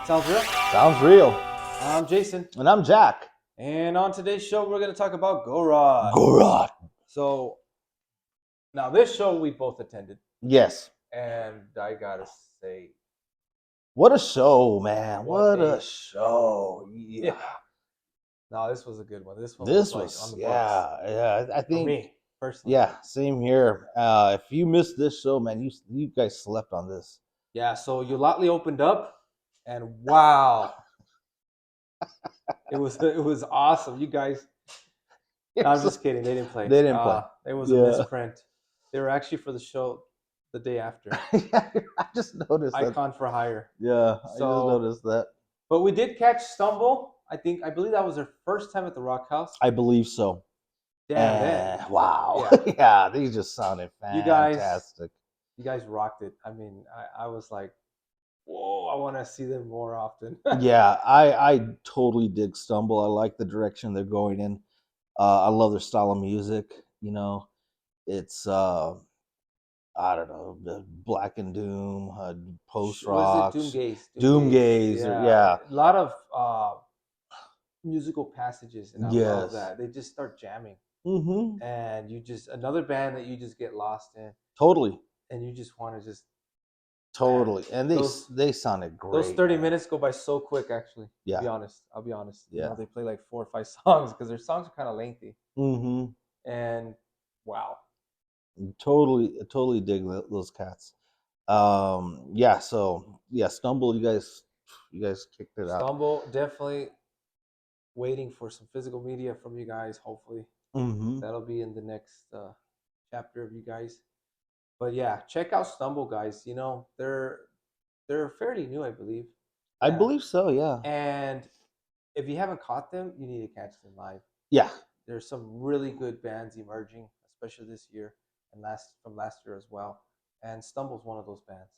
Sounds real? Sounds real. I'm Jason. And I'm Jack. And on today's show, we're going to talk about Ghorot. Ghorot. So, now this show we both attended. Yes. And I got to say, what a show, man. What a a show. Yeah. No, this was a good one. This one This was like was, on the yeah. books. Yeah. I think. For me, personally. Yeah, same here. If you missed this show, man, you guys slept on this. Yeah, so Eulatli opened up, and wow. It was awesome. You guys. No, I'm just kidding. They didn't play. They didn't play. It was a misprint. They were actually for the show the day after. Yeah, I just noticed Icon for hire. Yeah, I just noticed that. But we did catch Stumble. I believe that was their first time at the Rockhouse. I believe so. Damn, man. Wow. Yeah. Yeah, these just sounded fantastic. You guys rocked it. I mean, I was like, whoa, I want to see them more often. Yeah, I totally dig Stumble. I like the direction they're going in. I love their style of music. You know, it's I don't know, the Black and Doom, post rock, Doomgaze. Yeah, a lot of musical passages, and I love that. They just start jamming, and you just another band that you just get lost in. Totally. And you just want to just totally. And they sounded great. Those 30 minutes go by so quick, actually. Yeah. I'll be honest. Yeah. You know, they play like 4 or 5 songs because their songs are kind of lengthy. And wow. Totally dig those cats. Yeah. So yeah, Stumble. You guys kicked it out. Stumble, definitely waiting for some physical media from you guys. Hopefully, that'll be in the next chapter of you guys. But yeah, check out Stumble, guys. You know, they're fairly new, I believe. I believe so, yeah. And if you haven't caught them, you need to catch them live. Yeah. There's some really good bands emerging, especially this year and from last year as well. And Stumble's one of those bands.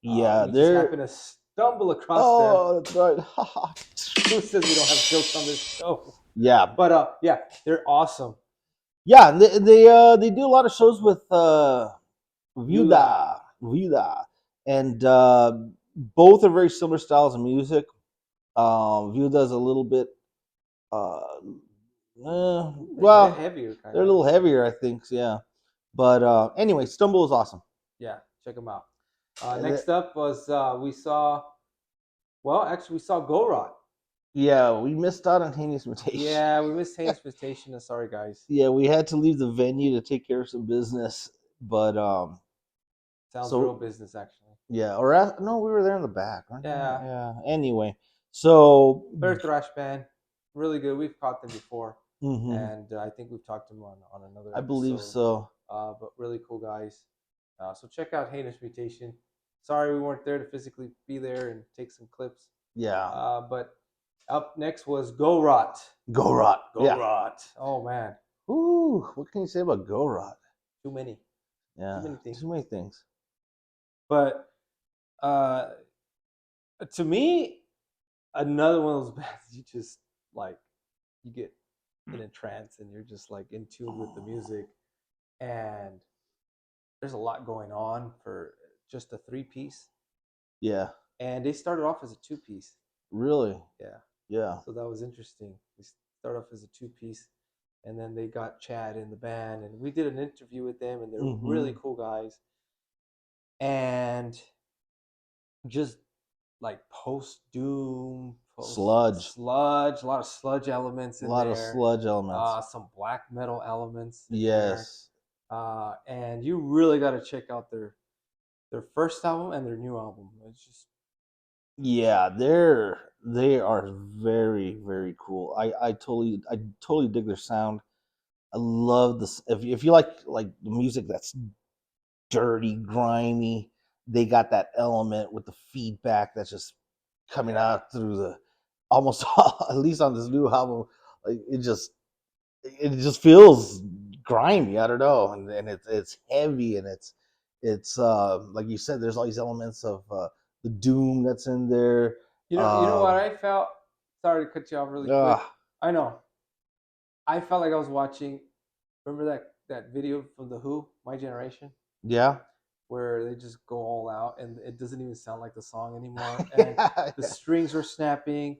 Yeah, we just happen to stumble across them. Oh, that's right. Who says we don't have jokes on this show? Yeah. But yeah, they're awesome. Yeah, they do a lot of shows with Viuda, and both are very similar styles of music. Viuda is a little bit, well, heavier. They're a little heavier, I think. Yeah, but anyway, Stumble is awesome. Yeah, check them out. Next up was we saw Ghorot. Yeah, we missed out on Heinous Mutation. Yeah, we missed Heinous Mutation. Sorry, guys. Yeah, we had to leave the venue to take care of some business, but sounds real business, actually. Yeah, no, we were there in the back. Right? Yeah. Anyway, so they're thrash band, really good. We've caught them before, and I think we've talked to them on another episode. I believe so. But really cool guys. So check out Heinous Mutation. Sorry we weren't there to physically be there and take some clips. Yeah. But up next was Ghorot. Ghorot. Yeah. Oh man. Ooh, what can you say about Ghorot? Too many. Yeah. Too many things. But to me, another one of those bands you just like, you get in a trance and you're just like in tune with the music, and there's a lot going on for just a 3-piece. Yeah. And they started off as a 2-piece. Really? Yeah. Yeah. So that was interesting. They started off as a 2-piece, and then they got Chad in the band, and we did an interview with them, and they're really cool guys. And just like post-doom, sludge, a lot of sludge elements in there. A lot of sludge elements. Some black metal elements. Yes. And you really got to check out their first album and their new album. It's just, yeah, they are very, very cool. I totally dig their sound. I love this. If you like the music that's dirty, grimy, they got that element with the feedback that's just coming out through the almost at least on this new album. Like it just feels grimy. I don't know, and it's heavy, and it's like you said, there's all these elements of the doom that's in there. You know what I felt? Sorry to cut you off really quick. I know. I felt like I was watching. Remember that video from The Who, My Generation? Yeah. where they just go all out, and it doesn't even sound like the song anymore, and the strings are snapping,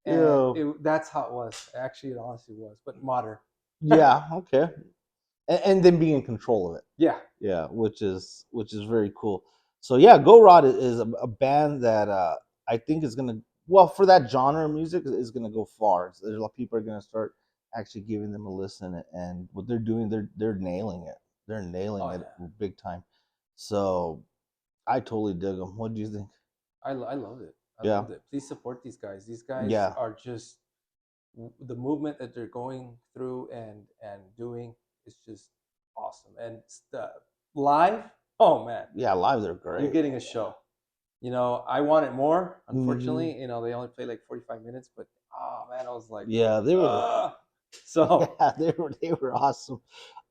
and that's how it was. Actually, it honestly was, but modern. Yeah, okay. And then be in control of it. Yeah, Yeah, which is very cool. So yeah, Ghorot is a band that I think is gonna, well, for that genre of music is gonna go far. So there's a lot of people are gonna start actually giving them a listen, and what they're doing, they're nailing it. They're nailing it big time. So I totally dig them. What do you think? I loved it. I Yeah. loved it. Please support these guys. These guys Yeah. are just the movement that they're going through and doing is just awesome. And the live, oh man, Yeah, live they're great. you're getting a show. You know, I wanted more. Unfortunately, Mhm. you know, they only played like 45 minutes, but oh man, I was like, Yeah, they were. so Yeah, they were awesome.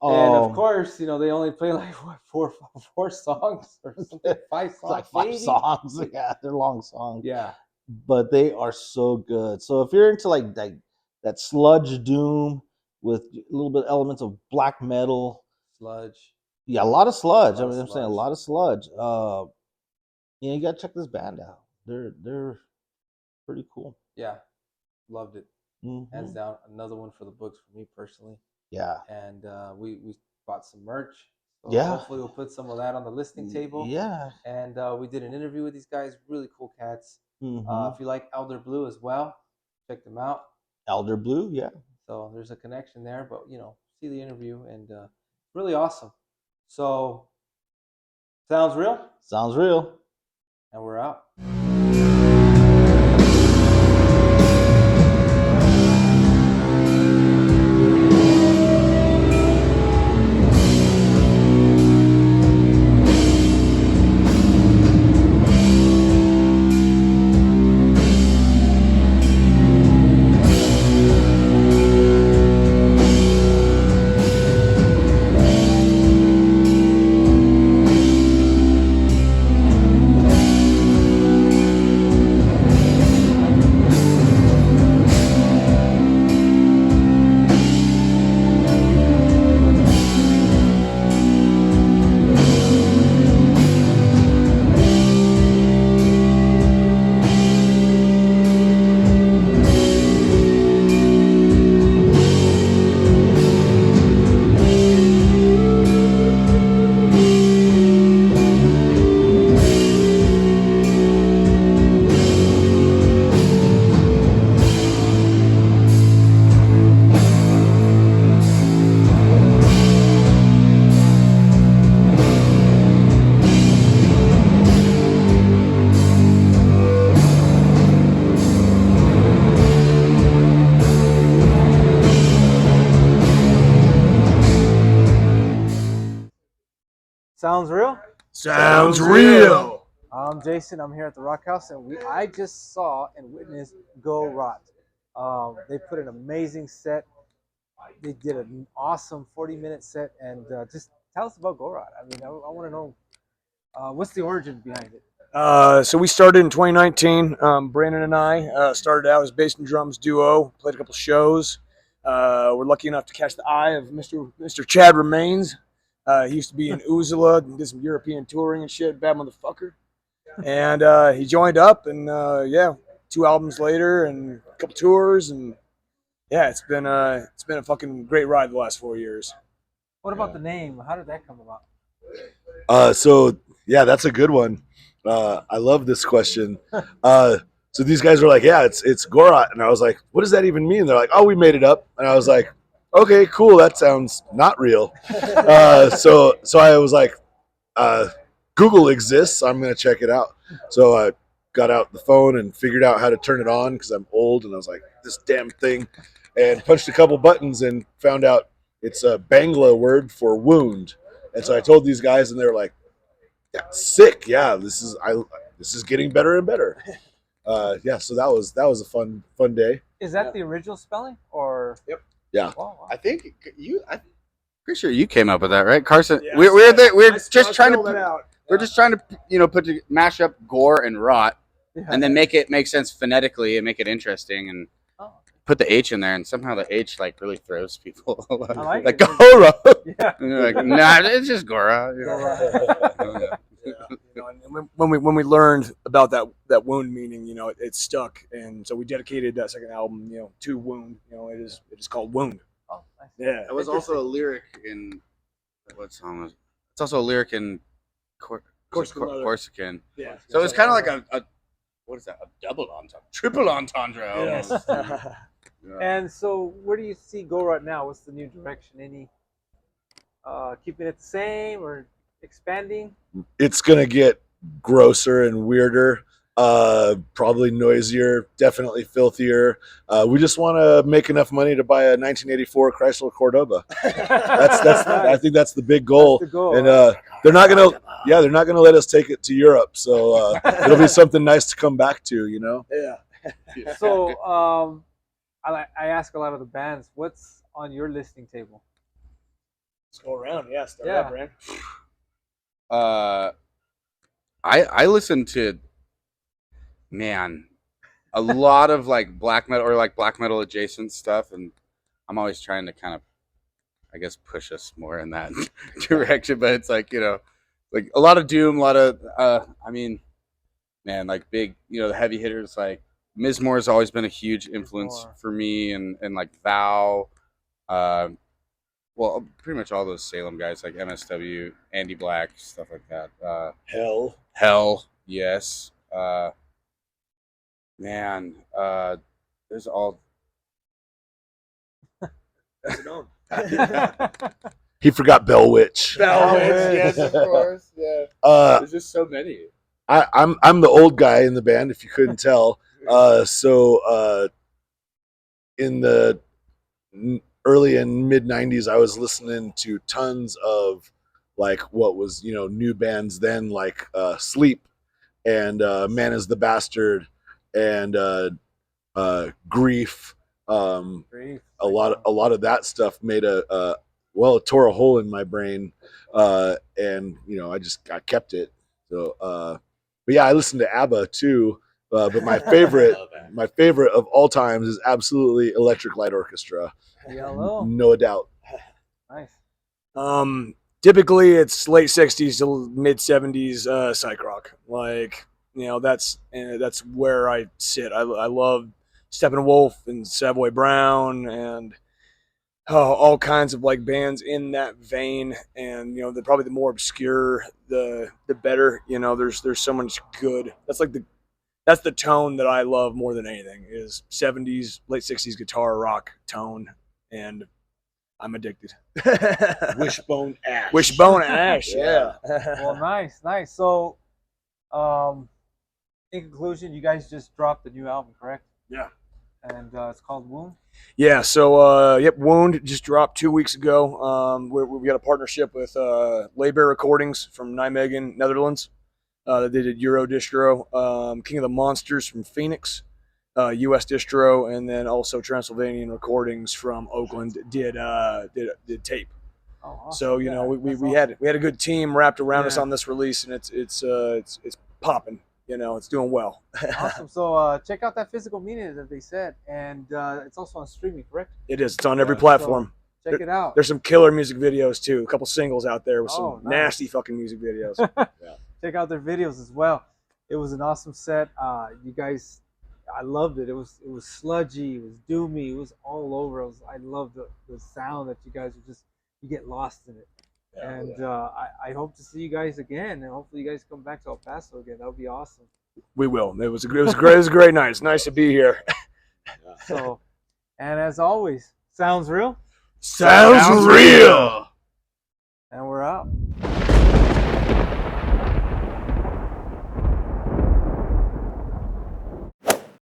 and of course, you know, they only play like what, four songs or something, 5 songs, it's like 5 maybe? songs. Yeah, they're long songs. Yeah, But they are so good. So if you're into like that sludge doom with a little bit elements of black metal, sludge. yeah, a lot of sludge. Lot I of mean, I'm saying a sludge. lot of sludge. Yeah, you gotta check this band out. They're pretty cool. Yeah, loved it. Hands Hmm. down, another one for the books for me personally. Yeah, And we bought some merch. So yeah, hopefully we'll put some of that on the listing table. yeah. And we did an interview with these guys. Really cool cats. Hmm. If you like Elder Blue as well, check them out. Elder Blue, yeah. So there's a connection there. But you know, see the interview and really awesome. So sounds real. Sounds real. And we're out. Sounds real? Sounds real. I'm Jason. I'm here at the Rockhouse, and I just saw and witnessed Ghorot. They put an amazing set. They did an awesome 40-minute set, and just tell us about Ghorot. I mean, I want to know what's the origin behind it. So we started in 2019. Brandon and I started out as bass and drums duo. Played a couple shows. We're lucky enough to catch the eye of Mr. Chad Remains. He used to be in Uzula and did some European touring and shit. Bad motherfucker. And he joined up, and yeah, 2 albums later and a couple tours, and yeah, it's been a fucking great ride the last 4 years. What about the name? How did that come about? So yeah, that's a good one. I love this question. So these guys were like, "Yeah, it's Ghorot," and I was like, "What does that even mean?" They're like, "Oh, we made it up," and I was like, "Okay, cool. That sounds not real." So I was like, "Google exists. I'm gonna check it out." So I got out the phone and figured out how to turn it on because I'm old, and I was like, "This damn thing," and punched a couple buttons and found out it's a Bangla word for wound. And so I told these guys, and they were like, "Yeah, sick. Yeah, this is getting better and better." Yeah, so that was a fun day. Is that the original spelling, or? Yep. Yeah. Wow. I think I'm pretty sure you came up with that, right, Carson? Yeah, we're just trying that to out. we're just trying to mash up gore and rot, and then make it make sense phonetically and make it interesting, and put the H in there, and somehow the H like really throws people. I like like it. Ghorot. Yeah. And they're like, nah, it's just Ghorot. You know? Ghorot. Yeah. And when we learned about that wound meaning, it stuck, and so we dedicated that second album, to wound. It is called Wound. Oh, nice. Yeah. It was also a lyric in what song was it? It's also a lyric in Corsican. Yeah. So it's kind of like a what is that? A double entendre, triple entendre. Yes. Almost. Yeah. And so, where do you see Ghorot now? What's the new direction? Any keeping it the same or expanding? It's gonna get grosser and weirder. Probably noisier, definitely filthier. We just want to make enough money to buy a 1984 Chrysler Cordoba. That's I think that's the big goal. That's the goal, And right? they're not gonna let us take it to Europe. So it'll be something nice to come back to. Yeah. So, I ask a lot of the bands, what's on your listening table? Let's go around. Yeah. Start Yeah. out, Brand. I listen to a lot of like black metal or like black metal adjacent stuff, and I'm always trying to kind of, I guess, push us more in that direction. But it's like like a lot of doom, a lot of like big, the heavy hitters like Mizmor has always been a huge influence for me, and like Vow, well, pretty much all those Salem guys like MSW, Andy Black, stuff like that. Hell, yes. There's all. He forgot Bell Witch. Yes, of course. Yeah. There's just so many. I'm the old guy in the band, if you couldn't tell. So in the early and mid 90s, I was listening to tons of like what was new bands then, like Sleep and Man Is the Bastard and Grief. A lot of that stuff made it tore a hole in my brain, and I kept it. So, but yeah, I listened to ABBA too. But my favorite of all times is absolutely Electric Light Orchestra. Yellow. No doubt. Nice. Typically it's late 60s to mid 70s psych rock. Like, that's where I sit. I love Steppenwolf and Savoy Brown and all kinds of like bands in that vein. And probably the more obscure the better. There's so much good. That's the tone that I love more than anything, is 70s, late 60s guitar rock tone, and I'm addicted. Wishbone Ash. Wishbone Ash, yeah. Well, nice. So, in conclusion, you guys just dropped the new album, correct? Yeah. And it's called Wound? Yeah, so, Wound just dropped 2 weeks ago. We got a partnership with Laybear Recordings from Nijmegen, Netherlands. They did Euro distro, King of the Monsters from Phoenix, U.S. distro, and then also Transylvanian Recordings from Oakland did tape. Oh, awesome. So we had a good team wrapped around us on this release, and it's popping. It's doing well. Awesome. So check out that physical media that they said, and it's also on streaming, correct? It is. It's on every platform. So check it out. There's some killer music videos too. A couple singles out there with some nice. nasty fucking music videos. Yeah. Check out their videos as well. It was an awesome set. You guys, I loved it. It was sludgy. It was doomy. It was all over. I loved the sound that you guys you get lost in it. Yeah, and I hope to see you guys again, and hopefully you guys come back to El Paso again. That would be awesome. We will. It was great. It was a great night. It's nice to be here. So, and as always, sounds real. Sounds real.